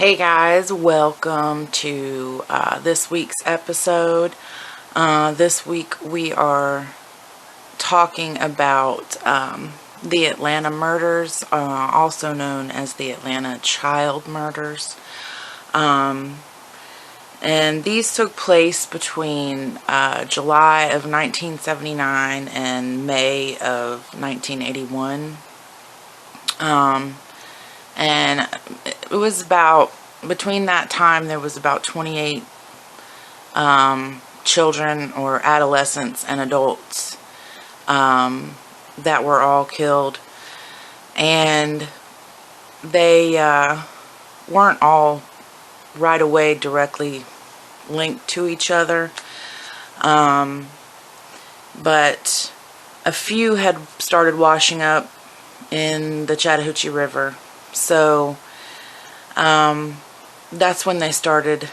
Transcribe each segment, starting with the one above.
Hey guys, welcome to this week's episode. This week we are talking about the Atlanta murders, also known as the Atlanta child murders. And these took place between July of 1979 and May of 1981. And it was about, between that time, there was about 28 children or adolescents and adults that were all killed. And they weren't all right away directly linked to each other. But a few had started washing up in the Chattahoochee River. So that's when they started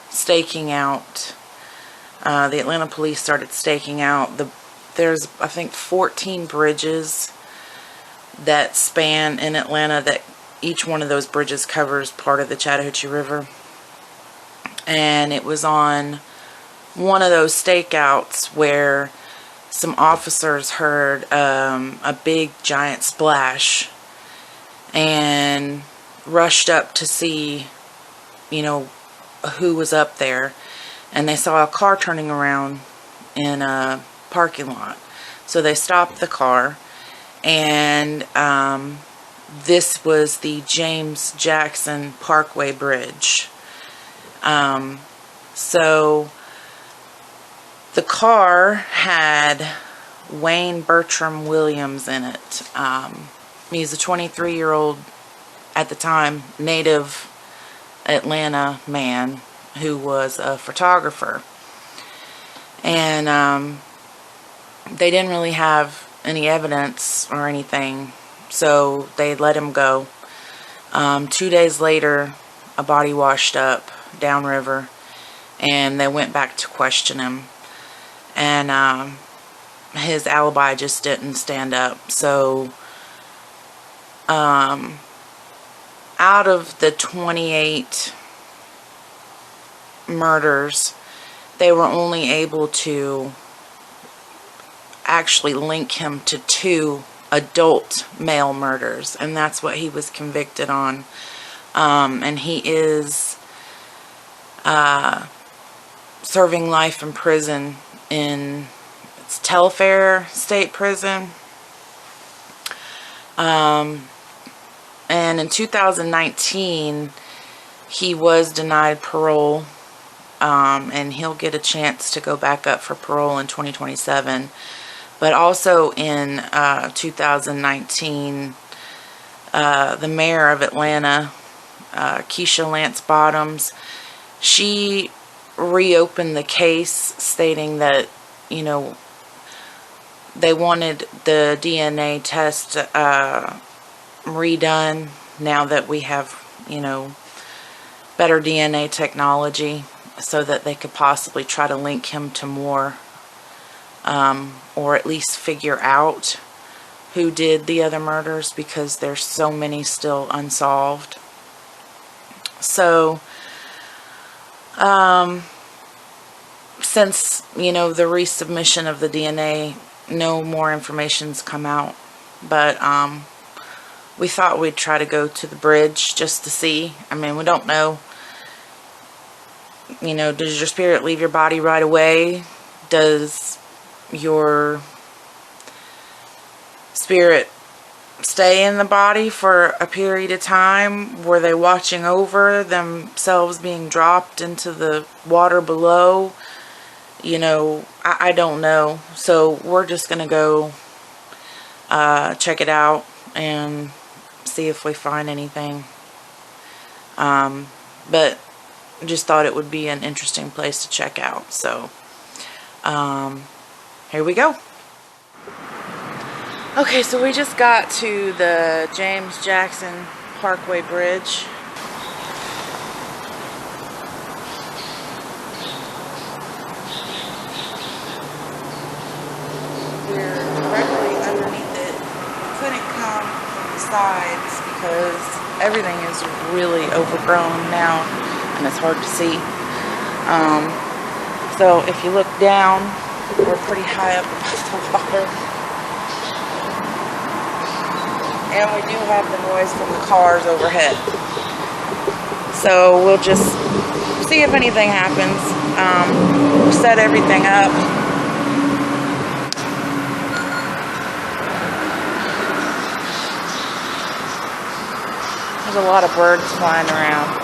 staking out. The Atlanta police started staking out. There's, I think, 14 bridges that span in Atlanta, that each one of those bridges covers part of the Chattahoochee River. And it was on one of those stakeouts where some officers heard a big giant splash and rushed up to see, who was up there. And they saw a car turning around in a parking lot. So they stopped the car, and this was the James Jackson Parkway Bridge. So the car had Wayne Bertram Williams in it. He's a 23-year-old, at the time, native Atlanta man who was a photographer. And they didn't really have any evidence or anything, so they let him go. 2 days later, a body washed up downriver, and they went back to question him. And his alibi just didn't stand up. So out of the 28 murders, they were only able to actually link him to 2 adult male murders, and that's what he was convicted on. And he is serving life in prison in Telfair State Prison. And in 2019, he was denied parole, and he'll get a chance to go back up for parole in 2027. But also in 2019, the mayor of Atlanta, Keisha Lance Bottoms, she reopened the case, stating that, they wanted the DNA test redone now that we have, better DNA technology, so that they could possibly try to link him to more, or at least figure out who did the other murders, because there's so many still unsolved. So, since, the resubmission of the DNA, no more information's come out. But, we thought we'd try to go to the bridge just to see. I mean, we don't know. Does your spirit leave your body right away? Does your spirit stay in the body for a period of time? Were they watching over themselves being dropped into the water below? I don't know. So we're just going to go check it out and see if we find anything. But just thought it would be an interesting place to check out. So here we go. Okay, so we just got to the James Jackson Parkway Bridge. We're directly underneath it. We couldn't come from the sides because everything is really overgrown now, and it's hard to see. So if you look down, we're pretty high up above the water. And we do have the noise from the cars overhead. So we'll just see if anything happens. We'll set everything up. There's a lot of birds flying around.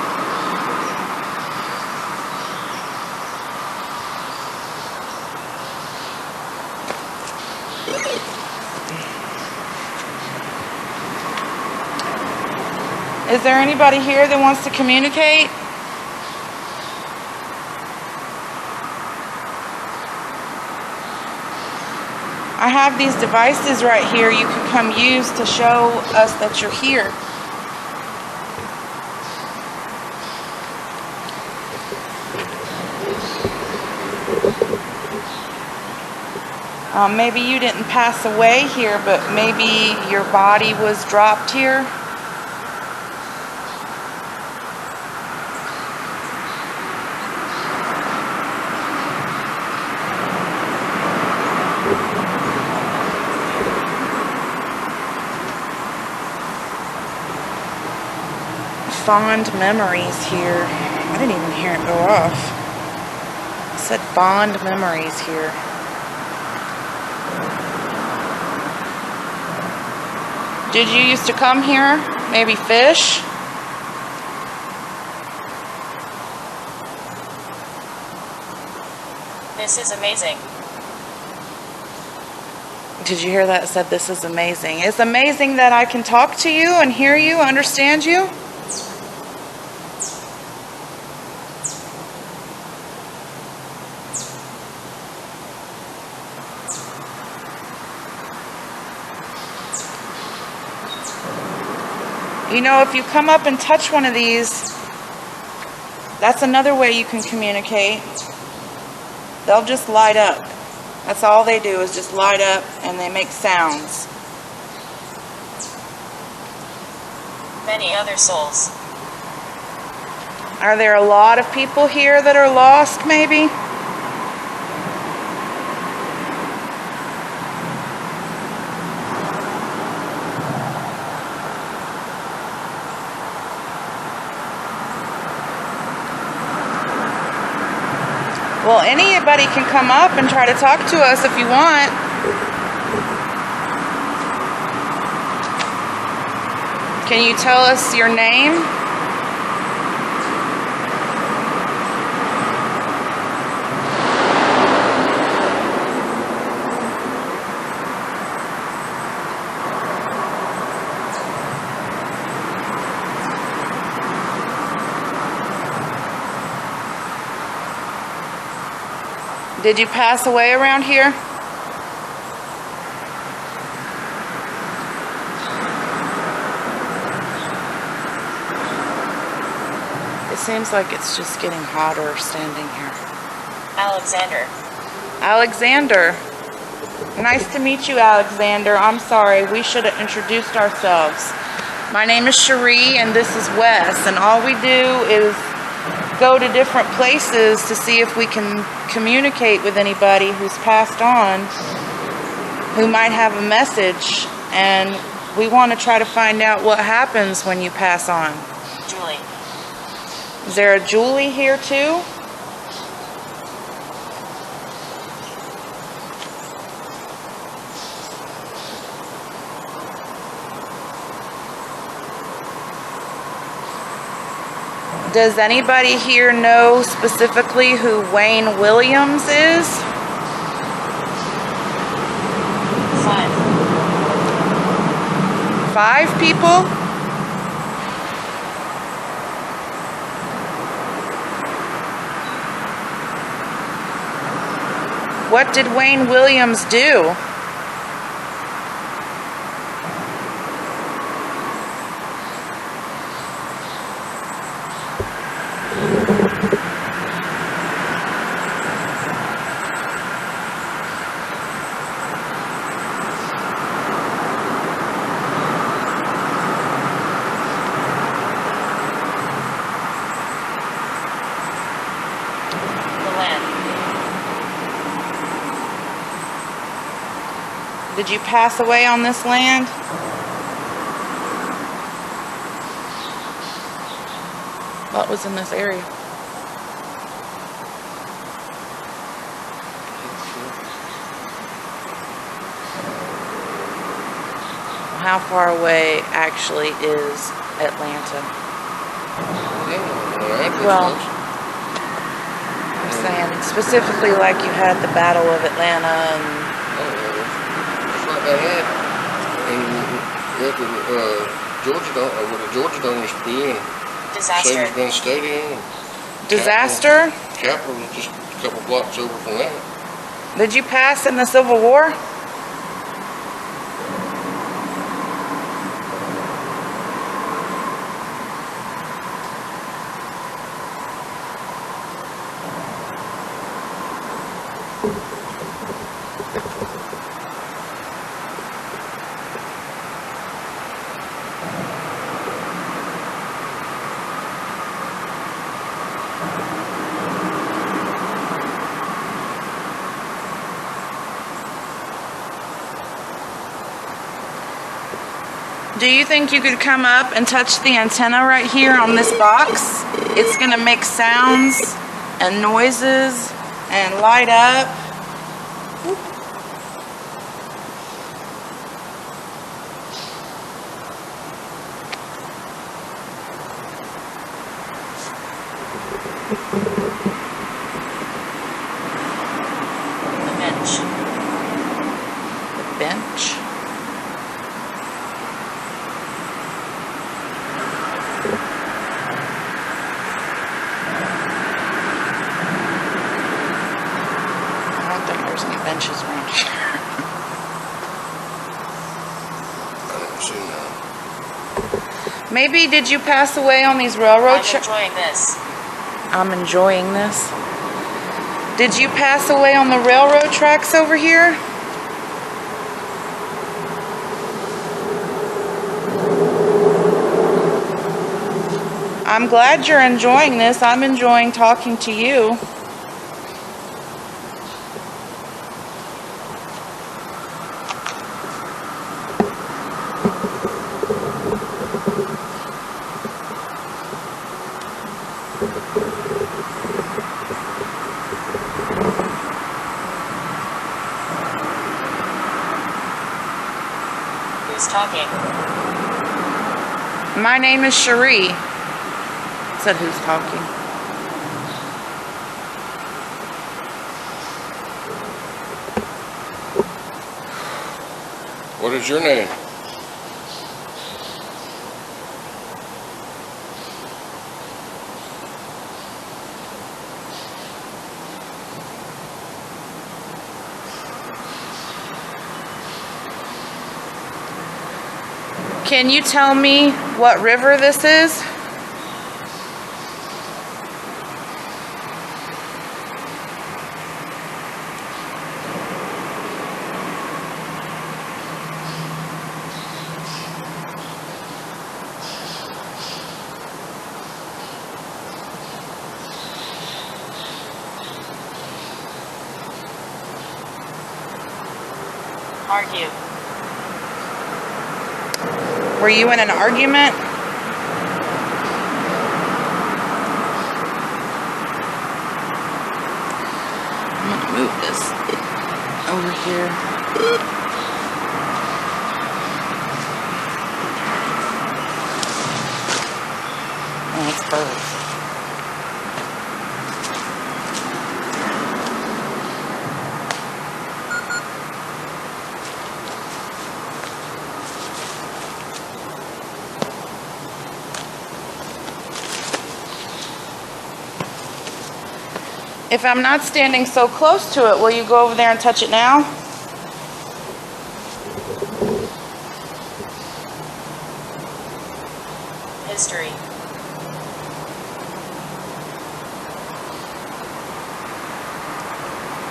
Is there anybody here that wants to communicate? I have these devices right here you can come use to show us that you're here. Maybe you didn't pass away here, but maybe your body was dropped here. Fond memories here. I didn't even hear it go off. It said fond memories here. Did you used to come here? Maybe fish? This is amazing. Did you hear that? It said this is amazing. It's amazing that I can talk to you and hear you, understand you. You know, if you come up and touch one of these, that's another way you can communicate. They'll just light up. That's all they do is just light up, and they make sounds. Many other souls. Are there a lot of people here that are lost, maybe? Well, anybody can come up and try to talk to us if you want. Can you tell us your name? Did you pass away around here? It seems like it's just getting hotter standing here. Alexander. Alexander. Nice to meet you, Alexander. I'm sorry, we should have introduced ourselves. My name is Cherie and this is Wes, and all we do is go to different places to see if we can communicate with anybody who's passed on, who might have a message, and we want to try to find out what happens when you pass on. Julie. Is there a Julie here too? Does anybody here know specifically who Wayne Williams is? 5. 5 people? What did Wayne Williams do? Did you pass away on this land? What was in this area? How far away actually is Atlanta? Well, I'm saying specifically like you had the Battle of Atlanta and... Just like they had in Georgia don't used to be in. Disaster. Savings Stadium. Disaster? Capitol was just a couple blocks over from that. Did you pass in the Civil War? Do you think you could come up and touch the antenna right here on this box? It's going to make sounds and noises and light up. The bench. The bench. I don't think there's any benches around here. I never seen that. Maybe did you pass away on these railroad I'm tracks? enjoying this. I'm enjoying this. Did you pass away on the railroad tracks over here? I'm glad you're enjoying this. I'm enjoying talking to you. Who's talking? My name is Cherie. Said who's talking. What is your name? Can you tell me what river this is? Argue. Were you in an argument? I'm gonna move this over here. Oh, it's birds. If I'm not standing so close to it, will you go over there and touch it now? History.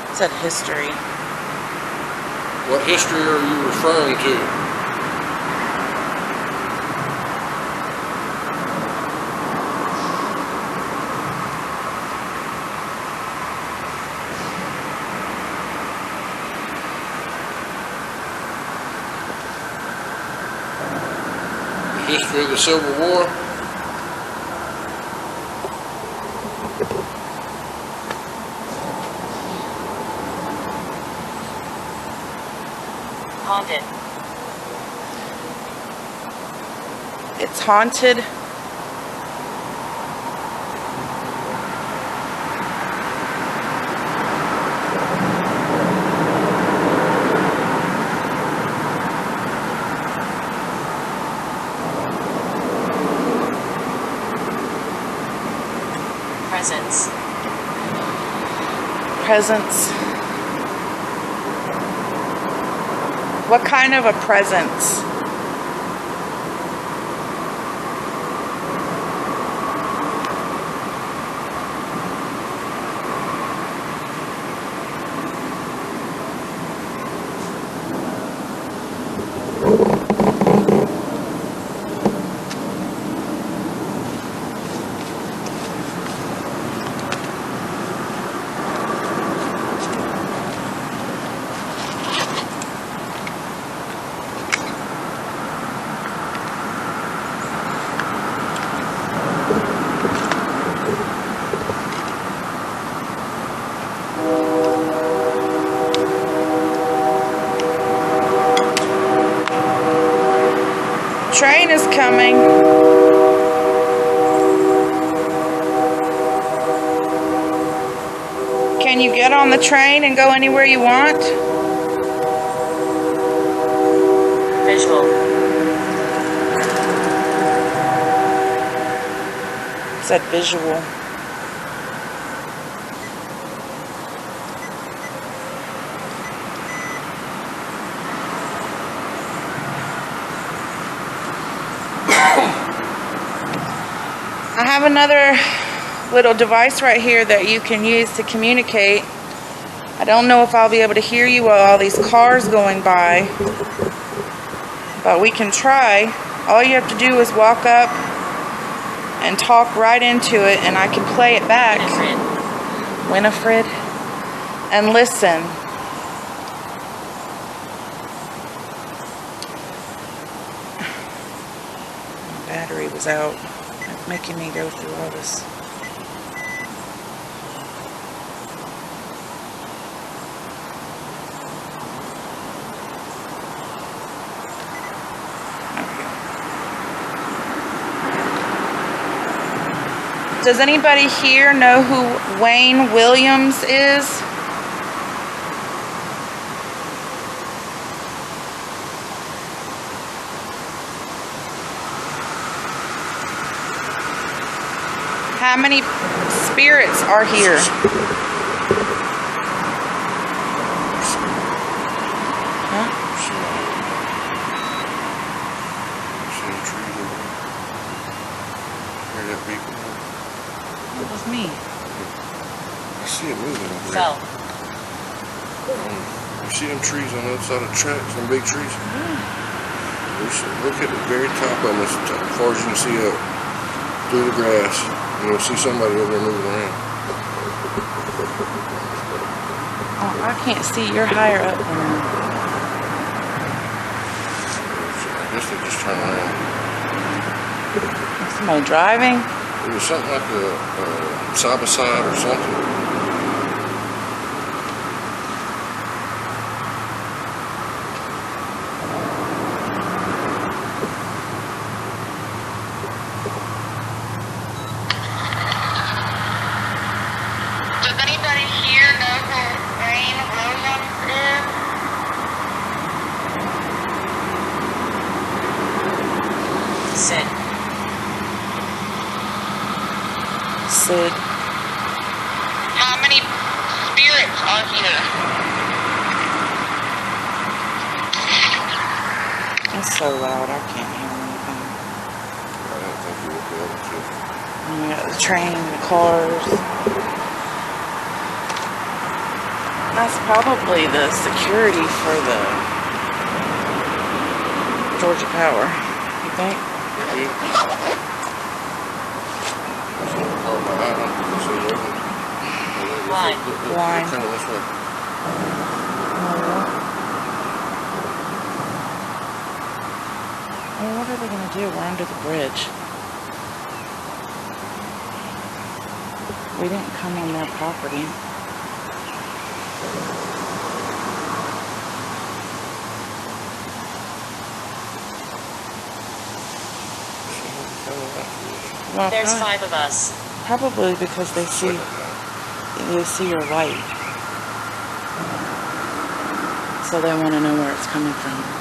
It said history. What history are you referring to? History of the Civil War. Haunted. It's haunted. Presence. Presence. What kind of a presence? Train is coming. Can you get on the train and go anywhere you want? Visual. It said visual. I have another little device right here that you can use to communicate. I don't know if I'll be able to hear you while all these cars going by, but we can try. All you have to do is walk up and talk right into it, and I can play it back. Winifred. And listen. My battery was out. It's making me go through all this. Does anybody here know who Wayne Williams is? How many spirits are here? Huh? It was me. I see it moving over there. Fell. You see them trees on the other side of the tracks, them big trees? Look at the very top of them, as far as you can see up through the grass. And you'll see somebody over there moving around. Oh, I can't see. You're higher up now. I guess they just turned around. Is somebody driving? It was something like a side by side or something. Does anybody here know who Wayne Williams is? Sid. Sid. How many spirits are here? It's so loud, I can't hear anything. I didn't think you would be able to. And we got the train, the cars. That's probably the security for the Georgia Power. You think? Line. Line. Kind of this way. Well, what are they going to do? We're under the bridge. We didn't come on their property. Well, There's 5 of us. probably because they see your light. So they want to know where it's coming from.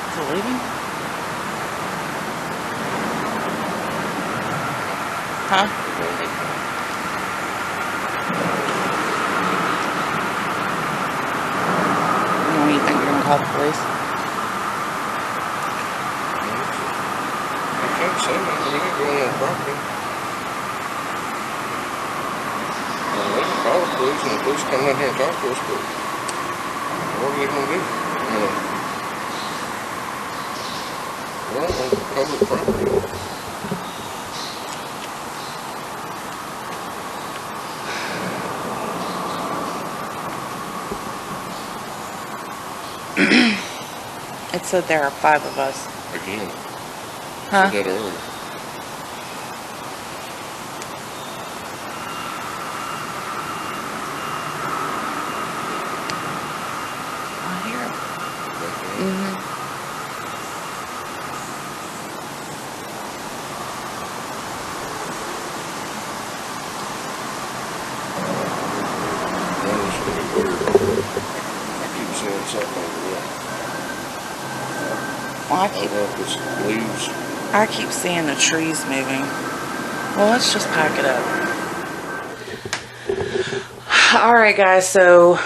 Is it leaving? Huh? You think you're gonna call the police? I can't say nothing. We ain't going on their property. They can call the police and the police come down here and talk to us, but what are they gonna do? We're on public property. It said there are 5 of us. Again. Huh? I said that earlier. I hear it. I keep seeing something over there. Well, I don't know if it's leaves. I keep seeing the trees moving. Well, let's just pack it up. Alright guys, so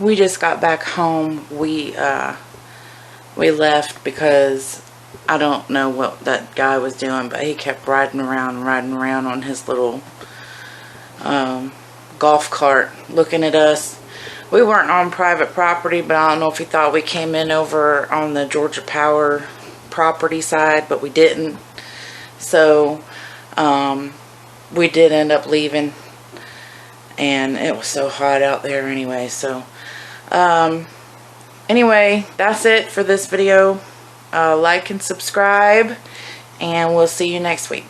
we just got back home. We left because I don't know what that guy was doing, but he kept riding around on his little golf cart looking at us. We weren't on private property, but I don't know if he thought we came in over on the Georgia Power property side, but we didn't. So we did end up leaving, and it was so hot out there anyway. So anyway, that's it for this video. Like and subscribe, and we'll see you next week.